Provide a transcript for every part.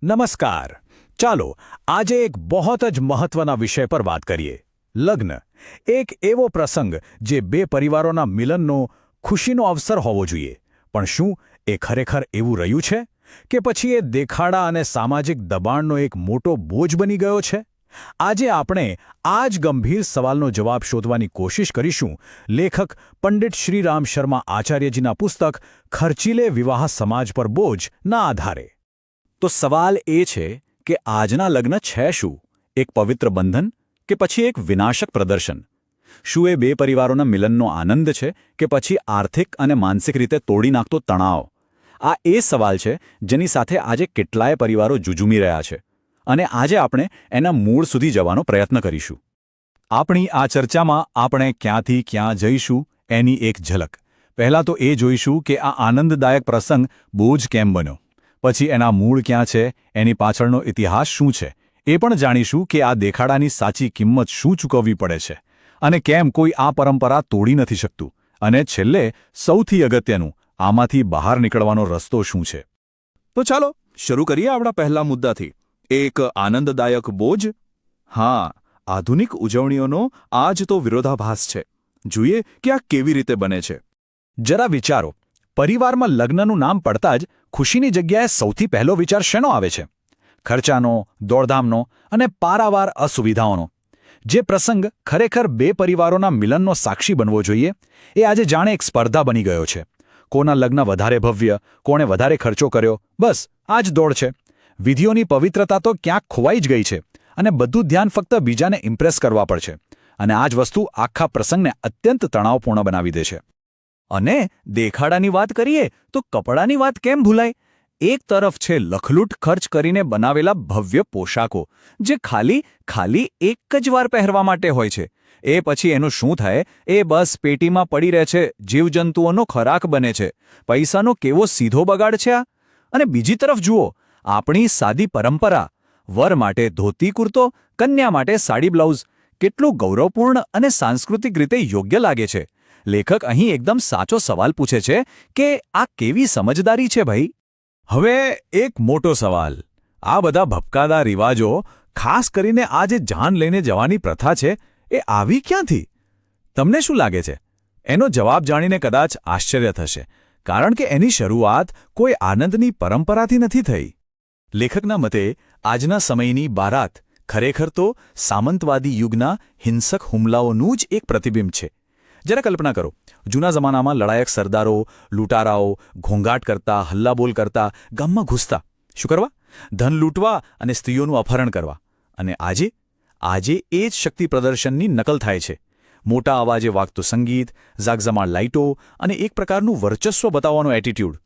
નમસ્કાર. ચાલો આજે એક બહોત જ મહત્વના વિષય પર વાત કરીએ. લગ્ન એક એવો પ્રસંગ જે બે પરિવારોના મિલનનો ખુશીનો અવસર હોવો જોઈએ. પણ શું એ ખરેખર એવું રહ્યું છે કે પછી એ દેખાડા અને સામાજિક દબાણનો એક મોટો બોજ બની ગયો છે? આજે આપણે આ જ ગંભીર સવાલનો જવાબ શોધવાની કોશિશ કરીશું લેખક પંડિત શ્રીરામ શર્મા આચાર્યજીના પુસ્તક ખર્ચીલે વિવાહ સમાજ પર બોજના આધારે. તો સવાલ એ છે કે આજના લગ્ન છે શું? એક પવિત્ર બંધન કે પછી એક વિનાશક પ્રદર્શન? શું એ બે પરિવારોના મિલનનો આનંદ છે કે પછી આર્થિક અને માનસિક રીતે તોડી નાખતો તણાવ? આ એ સવાલ છે જેની સાથે આજે કેટલાય પરિવારો જુજુમી રહ્યા છે. અને આજે આપણે એના મૂળ સુધી જવાનો પ્રયત્ન કરીશું. આપણી આ ચર્ચામાં આપણે ક્યાંથી ક્યાં જઈશું એની એક ઝલક. પહેલાં તો એ જોઈશું કે આ આનંદદાયક પ્રસંગ બોજ કેમ બન્યો. પછી એના મૂળ ક્યાં છે, એની પાછળનો ઇતિહાસ શું છે, એ પણ જાણીશું કે આ દેખાડાની સાચી કિંમત શું ચૂકવવી પડે છે અને કેમ કોઈ આ પરંપરા તોડી નથી શકતું. અને છેલ્લે સૌથી અગત્યનું, આમાંથી બહાર નીકળવાનો રસ્તો શું છે. તો ચાલો શરૂ કરીએ આપણા પહેલા મુદ્દાથી. એક આનંદદાયક બોજ. હા, આધુનિક ઉજવણીઓનો આ જ તો વિરોધાભાસ છે. જોઈએ કે આ કેવી રીતે બને છે. જરા વિચારો, પરિવારમાં લગ્નનું નામ પડતા જ ખુશીની જગ્યાએ સૌથી પહેલો વિચાર શેનો આવે છે? ખર્ચાનો, દોડધામનો અને પારાવાર અસુવિધાઓનો. જે પ્રસંગ ખરેખર બે પરિવારોના મિલનનો સાક્ષી બનવો જોઈએ, એ આજે જાણે એક સ્પર્ધા બની ગયો છે. કોના લગ્ન વધારે ભવ્ય, કોણે વધારે ખર્ચો કર્યો, બસ આ જ દોડ છે. વિધિઓની પવિત્રતા તો ક્યાંક ખોવાઈ જ ગઈ છે અને બધું ધ્યાન ફક્ત બીજાને ઇમ્પ્રેસ કરવા પર છે. અને આ જ વસ્તુ આખા પ્રસંગને અત્યંત તણાવપૂર્ણ બનાવી દે છે. અને દેખાડાની વાત કરીએ તો કપડાની વાત કેમ ભૂલાય? એક તરફ છે લખલૂટ ખર્ચ કરીને બનાવેલા ભવ્ય પોશાકો, જે ખાલી એક જ વાર પહેરવા માટે હોય છે. એ પછી એનું શું થાય? એ બસ પેટીમાં પડી રહે છે, જીવજંતુઓનો ખોરાક બને છે. પૈસાનો કેવો સીધો બગાડ છે આ! અને બીજી તરફ જુઓ, આપણી સાદી પરંપરા. વર માટે ધોતી કુર્તો, કન્યા માટે સાડી બ્લાઉઝ. કેટલું ગૌરવપૂર્ણ અને સાંસ્કૃતિક રીતે યોગ્ય લાગે છે. લેખક અહીં એકદમ સાચો સવાલ પૂછે છે કે આ કેવી સમજદારી છે ભાઈ? હવે એક મોટો સવાલ. આ બધા ભપકાદા રિવાજો, ખાસ કરીને આ જે જાન લઈને જવાની પ્રથા છે, એ આવી ક્યાંથી? તમને શું લાગે છે? એનો જવાબ જાણીને કદાચ આશ્ચર્ય થશે, કારણ કે એની શરૂઆત કોઈ આનંદની પરંપરાથી નથી થઈ. લેખકના મતે આજના સમયની બારાત ખરેખર તો સામંતવાદી યુગના હિંસક હુમલાઓનું જ એક પ્રતિબિંબ છે. જરા કલ્પના કરો, જૂના જમાનામાં લડાયક સરદારો, લૂંટારાઓ ઘોંઘાટ કરતા, હલ્લાબોલ કરતા, ગામમાં ઘૂસતા. શું કરવા? ધન લૂંટવા અને સ્ત્રીઓનું અપહરણ કરવા. અને આજે એ જ શક્તિ પ્રદર્શનની નકલ થાય છે. મોટા અવાજે વાગતું સંગીત, ઝાગઝમાળ લાઇટો અને એક પ્રકારનું વર્ચસ્વ બતાવવાનો એટીટ્યૂડ.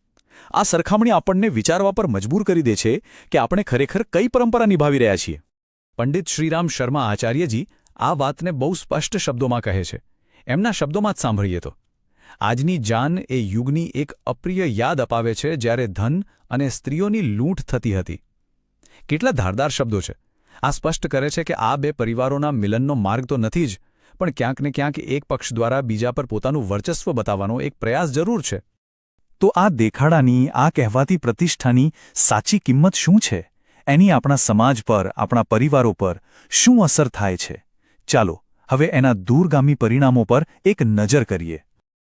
આ સરખામણી આપણને વિચારવા પર મજબૂર કરી દે છે કે આપણે ખરેખર કઈ પરંપરા નિભાવી રહ્યા છીએ. પંડિત શ્રીરામ શર્મા આચાર્યજી આ વાતને બહુ સ્પષ્ટ શબ્દોમાં કહે છે. એમના શબ્દોમાં જ સાંભળીએ તો, આજની જાન એ યુગની એક અપ્રિય યાદ અપાવે છે જ્યારે ધન અને સ્ત્રીઓની લૂંટ થતી હતી. કેટલા ધારદાર શબ્દો છે! આ સ્પષ્ટ કરે છે કે આ બે પરિવારોના મિલનનો માર્ગ તો નથી જ, પણ ક્યાંક ને ક્યાંક એક પક્ષ દ્વારા બીજા પર પોતાનું વર્ચસ્વ બતાવવાનો એક પ્રયાસ જરૂર છે. તો આ દેખાડાની, આ કહેવાતી પ્રતિષ્ઠાની સાચી કિંમત શું છે? એની આપણા સમાજ પર, આપણા પરિવારો પર શું અસર થાય છે? ચાલો હવે એના દૂરગામી પરિણામો પર એક નજર કરીએ.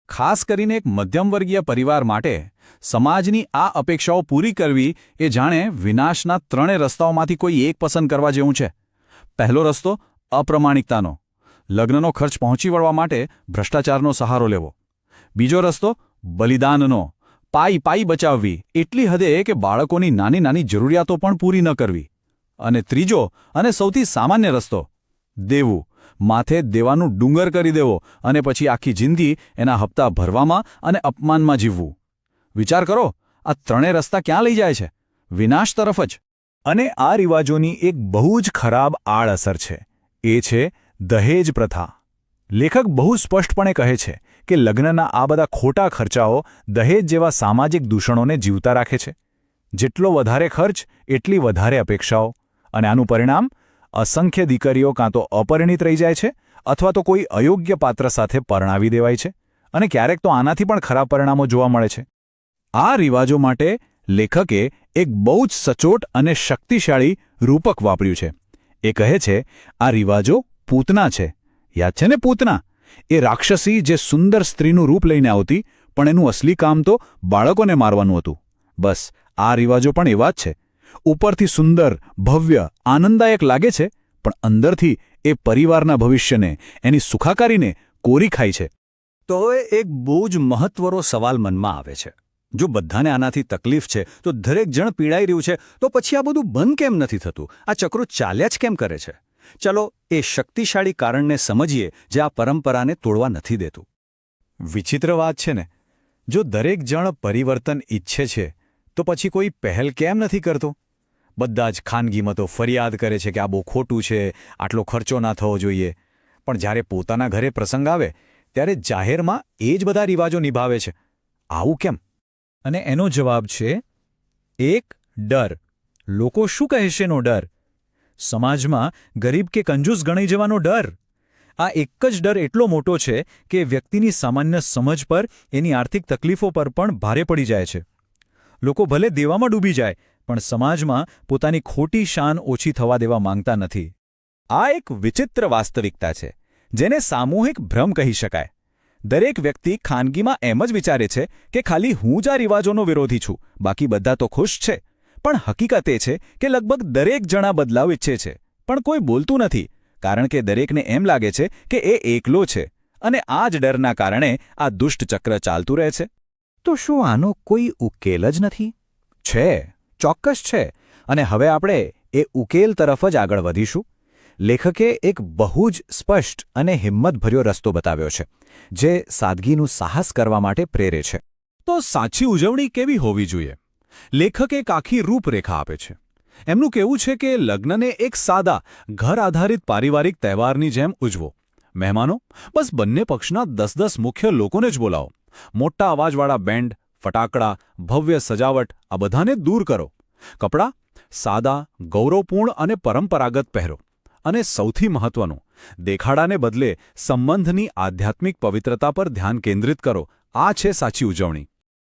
ખાસ કરીને એક મધ્યમવર્ગીય પરિવાર માટે સમાજની આ અપેક્ષાઓ પૂરી કરવી એ જાણે વિનાશના ત્રણેય રસ્તાઓમાંથી કોઈ એક પસંદ કરવા જેવું છે. પહેલો રસ્તો અપ્રમાણિકતાનો. લગ્નનો ખર્ચ પહોંચી વળવા માટે ભ્રષ્ટાચારનો સહારો લેવો. બીજો રસ્તો બલિદાનનો. પાઈ બચાવવી એટલી હદે કે બાળકોની નાની નાની જરૂરિયાતો પણ પૂરી ન કરવી. અને ત્રીજો અને સૌથી સામાન્ય રસ્તો દેવું. માથે દેવાનું ડુંગર કરી દેવો અને પછી આખી જિંદગી એના હપ્તા ભરવામાં અને અપમાનમાં જીવવું. વિચાર કરો, આ ત્રણેય રસ્તા ક્યાં લઈ જાય છે? વિનાશ તરફ જ. અને આ રિવાજોની એક બહુ જ ખરાબ આડઅસર છે. એ છે દહેજ પ્રથા. લેખક બહુ સ્પષ્ટપણે કહે છે કે લગ્નના આ બધા ખોટા ખર્ચાઓ દહેજ જેવા સામાજિક દૂષણોને જીવતા રાખે છે. જેટલો વધારે ખર્ચ, એટલી વધારે અપેક્ષાઓ. અને આનું પરિણામ? અસંખ્ય દીકરીઓ કાં તો અપરિણિત રહી જાય છે અથવા તો કોઈ અયોગ્ય પાત્ર સાથે પરણાવી દેવાય છે. અને ક્યારેક તો આનાથી પણ ખરાબ પરિણામો જોવા મળે છે. આ રિવાજો માટે લેખકે એક બહુ જ સચોટ અને શક્તિશાળી રૂપક વાપર્યું છે. એ કહે છે, આ રિવાજો પૂતના છે. યાદ છે ને પૂતના? એ રાક્ષસી જે સુંદર સ્ત્રીનું રૂપ લઈને આવતી, પણ એનું અસલી કામ તો બાળકોને મારવાનું હતું. બસ આ રિવાજો પણ એવા જ છે. ઉપરથી સુંદર, ભવ્ય, આનંદદાયક લાગે છે, પણ અંદરથી એ પરિવારના ભવિષ્યને, એની સુખાકારીને કોરી ખાય છે. તો હવે એક બહુ જ મહત્વનો સવાલ મનમાં આવે છે. જો બધાને આનાથી તકલીફ છે, તો દરેક જણ પીડાઈ રહ્યું છે, તો પછી આ બધું બંધ કેમ નથી થતું? આ ચક્રો ચાલ્યા જ કેમ કરે છે? ચલો એ શક્તિશાળી કારણને સમજીએ જે આ પરંપરાને તોડવા નથી દેતું. વિચિત્ર વાત છે ને, જો દરેક જણ પરિવર્તન ઈચ્છે છે, તો પછી કોઈ પહેલ કેમ નથી કરતો? બધા જ ખાનગીમાં તો ફરિયાદ કરે છે કે આ બહુ ખોટું છે, આટલો ખર્ચો ના થવો જોઈએ. પણ જ્યારે પોતાના ઘરે પ્રસંગ આવે, ત્યારે જાહેરમાં એ જ બધા રિવાજો નિભાવે છે. આવું કેમ? અને એનો જવાબ છે એક ડર. લોકો શું કહેશેનો ડર. સમાજમાં ગરીબ કે કંજૂસ ગણાઈ જવાનો ડર. આ એક જ ડર એટલો મોટો છે કે વ્યક્તિની સામાન્ય સમજ પર, એની આર્થિક તકલીફો પર પણ ભારે પડી જાય છે. લોકો ભલે દેવામાં ડૂબી જાય, પણ સમાજમાં પોતાની ખોટી શાન ઓછી થવા દેવા માંગતા નથી. આ એક વિચિત્ર વાસ્તવિકતા છે, જેને સામૂહિક ભ્રમ કહી શકાય. દરેક વ્યક્તિ ખાનગીમાં એમ જ વિચારે છે કે ખાલી હું જ આ રિવાજોનો વિરોધી છું, બાકી બધા તો ખુશ છે. પણ હકીકત એ છે કે લગભગ દરેક જણા બદલાવ ઈચ્છે છે, પણ કોઈ બોલતું નથી, કારણ કે દરેકને એમ લાગે છે કે એ એકલો છે, અને આ જ ડરના કારણે આ દુષ્ટ ચક્ર ચાલતું રહે છે. તો શું આનો કોઈ ઉકેલ જ નથી? છે, ચોક્કસ છે, અને હવે આપણે એ ઉકેલ તરફ જ આગળ વધીશું. લેખકે એક બહુ જ સ્પષ્ટ અને હિંમતભર્યો રસ્તો બતાવ્યો છે, જે સાદગીનું સાહસ કરવા માટે પ્રેરે છે. તો સાચી ઉજવણી કેવી હોવી જોઈએ? લેખક એક આખી રૂપરેખા આપે છે. એમનું કહેવું છે કે લગ્નને એક સાદા, ઘર આધારિત પારિવારિક તહેવારની જેમ ઉજવો. મહેમાનો, બસ બંને પક્ષના 10-10 મુખ્ય લોકોને જ બોલાવો. મોટા અવાજવાળા બેન્ડ, ફટાકડા, ભવ્ય સજાવટ, આ બધાને દૂર કરો. કપડાં સાદા, ગૌરવપૂર્ણ અને પરંપરાગત પહેરો. અને સૌથી મહત્વનું, દેખાડાને બદલે સંબંધની આધ્યાત્મિક પવિત્રતા પર ધ્યાન કેન્દ્રિત કરો. આ છે સાચી ઉજવણી.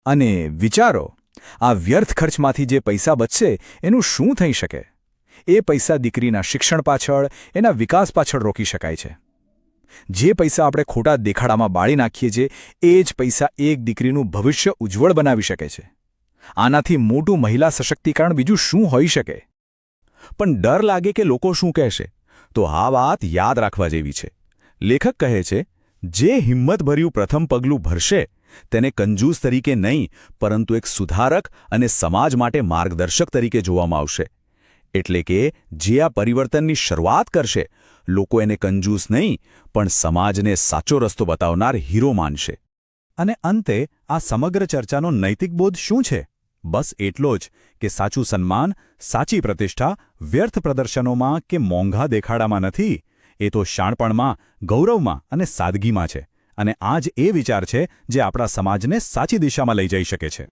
અને વિચારો, આ વ્યર્થ ખર્ચમાંથી જે પૈસા બચશે, એનું શું થઈ શકે? એ પૈસા દીકરીના શિક્ષણ પાછળ, એના વિકાસ પાછળ રોકી શકાય છે. જે પૈસા આપણે ખોટા દેખાડામાં બાળી નાખીએ છીએ, એ જ પૈસા એક દીકરીનું ભવિષ્ય ઉજ્જવળ બનાવી શકે છે. આનાથી મોટું મહિલા સશક્તિકરણ બીજું શું હોઈ શકે? પણ ડર લાગે કે લોકો શું કહેશે, તો આ વાત યાદ રાખવા જેવી છે. લેખક કહે છે, જે હિંમતભર્યું પ્રથમ પગલું ભરશે, તેને કંજૂસ તરીકે નહીં, પરંતુ એક સુધારક અને સમાજ માટે માર્ગદર્શક તરીકે જોવામાં આવશે. એટલે કે જે આ પરિવર્તનની શરૂઆત કરશે, લોકો એને કંજૂસ નહીં, પણ સમાજને સાચો રસ્તો બતાવનાર હીરો માનશે. અને અંતે આ સમગ્ર ચર્ચાનો નૈતિક બોધ શું છે? બસ એટલો જ કે સાચું સન્માન, સાચી પ્રતિષ્ઠા વ્યર્થ પ્રદર્શનોમાં કે મોંઘા દેખાડામાં નથી. એ તો શાણપણમાં, ગૌરવમાં અને સાદગીમાં છે. અને આ જ એ વિચાર છે જે આપણા સમાજને સાચી દિશામાં લઈ જઈ શકે છે.